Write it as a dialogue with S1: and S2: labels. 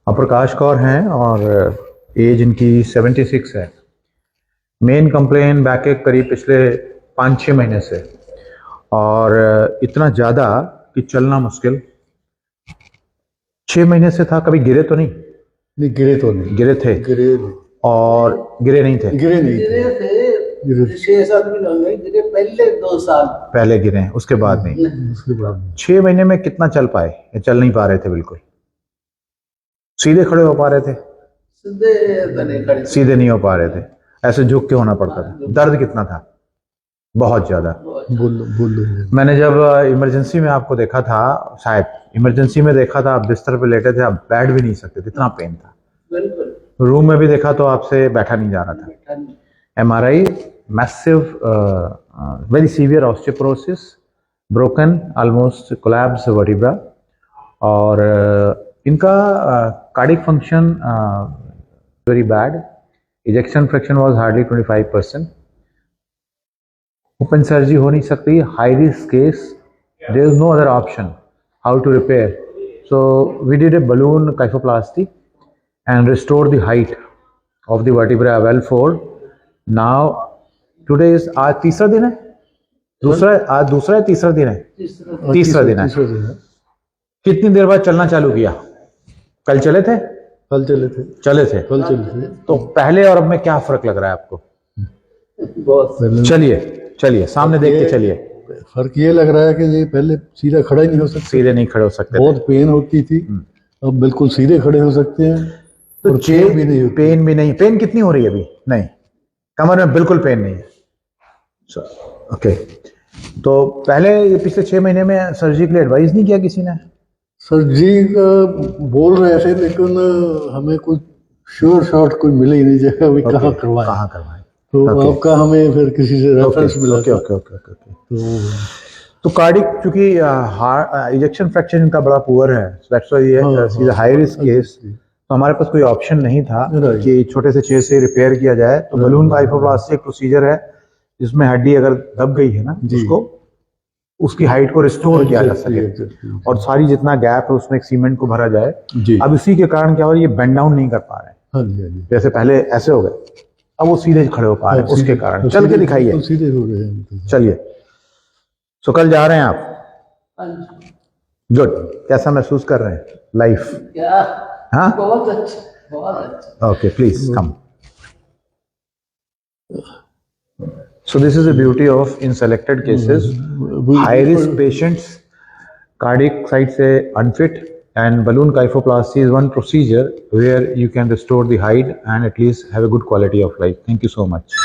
S1: आप प्रकाश कौर हैं और एज इनकी 76 है। मेन कंप्लेन बैकएक करीब पिछले 5-6 महीने से, और इतना ज़्यादा कि चलना मुश्किल। 6 महीने से था। कभी गिरे तो नहीं?
S2: नहीं, गिरे तो नहीं।
S1: गिरे थे
S2: गिरे नहीं।
S1: और गिरे नहीं थे?
S2: गिरे नहीं थे।
S3: गिरे 6-7 महीने में गिरे, पहले 2 साल
S1: पहले गिरे, उसके बाद नहीं।
S2: उसके बाद
S1: 6 महीने में कितना चल पाए या चल नहीं पा रहे थे? बिल्कुल सीधे खड़े हो पा रहे थे? सीधे नहीं हो पा रहे थे, ऐसे झुक के होना पड़ता था। दर्द कितना था? बहुत ज्यादा।
S2: बोलो।
S1: मैंने जब इमरजेंसी में आपको देखा था, शायद इमरजेंसी में देखा था, आप बिस्तर पे लेटे थे, आप बैठ भी नहीं सकते थे, इतना पेन था। रूम में भी देखा तो आपसे बैठा नहीं जा रहा था। MRI, massive, very severe osteoporosis, broken, almost collapse vertebra, और इनका cardiac function very bad. Ejection fraction was hardly 25%। Open surgery हो नहीं सकती, high risk case, there is no other option how to repair. So we did a balloon kyphoplasty and restore the height of the vertebra well forward. Now today is, आज तीसरा दिन है, आज दूसरा है, तीसरा दिन है, तीसरा दिन है। कितनी देर बाद चलना चालू किया? कल चले थे?
S2: कल चले थे।
S1: कल चले थे। तो पहले और अब में क्या फर्क लग रहा है आपको? चलिए सामने देख के चलिए।
S2: फर्क ये लग रहा है कि ये पहले सीधा खड़ा ही नहीं हो सकते,
S1: सीधे नहीं खड़े हो सकते,
S2: बहुत पेन होती थी, अब बिल्कुल सीधे खड़े हो सकते हैं।
S1: तो
S2: पेन भी नहीं होती।
S1: पेन कितनी हो रही है अभी? नहीं, कमर में बिल्कुल पेन नहीं है। ओके, तो पहले पिछले 6 महीने में सर्जरी के लिए एडवाइस नहीं किया किसी ने?
S2: सर्जरी का बोल रहे थे, लेकिन हमें कुछ श्योर शॉट कोई मिले ही नहीं जगह अभी कहाँ करवाएं। तो आपका हमें फिर किसी से रेफरेंस मिला।
S1: तो कार्डिक, चूंकि इजेक्शन फ्रैक्चर इनका बड़ा पुअर है, दैट्स व्हाई ये हाई रिस्क केस। तो हमारे पास कोई ऑप्शन नहीं था कि छोटे से 6 से रिपेयर किया जाए। तो बलून काइफोप्लास्टी एक प्रोसीजर है जिसमें हड्डी अगर दब गई है ना, उसको उसकी हाइट को रिस्टोर किया जा सके, और सारी जितना गैप है उसमें एक सीमेंट को भरा जाए। अब इसी के कारण क्या हो रहा है, ये बेंड डाउन नहीं कर पा रहे। जैसे पहले ऐसे हो गए, अब वो सीधे खड़े हो पा रहे हैं, उसके कारण। चल के दिखाइए,
S2: सीधे हो रहे हैं।
S1: चलिए। सो कल जा रहे हैं आप? गुड। कैसा महसूस कर रहे हैं लाइफ? हाँ,
S3: बहुत अच्छा।
S1: Okay, please come. So this is the beauty of, in selected cases, high risk patients, cardiac side से unfit, and balloon kyphoplasty is one procedure where you can restore the height and at least have a good quality of life. Thank you so much.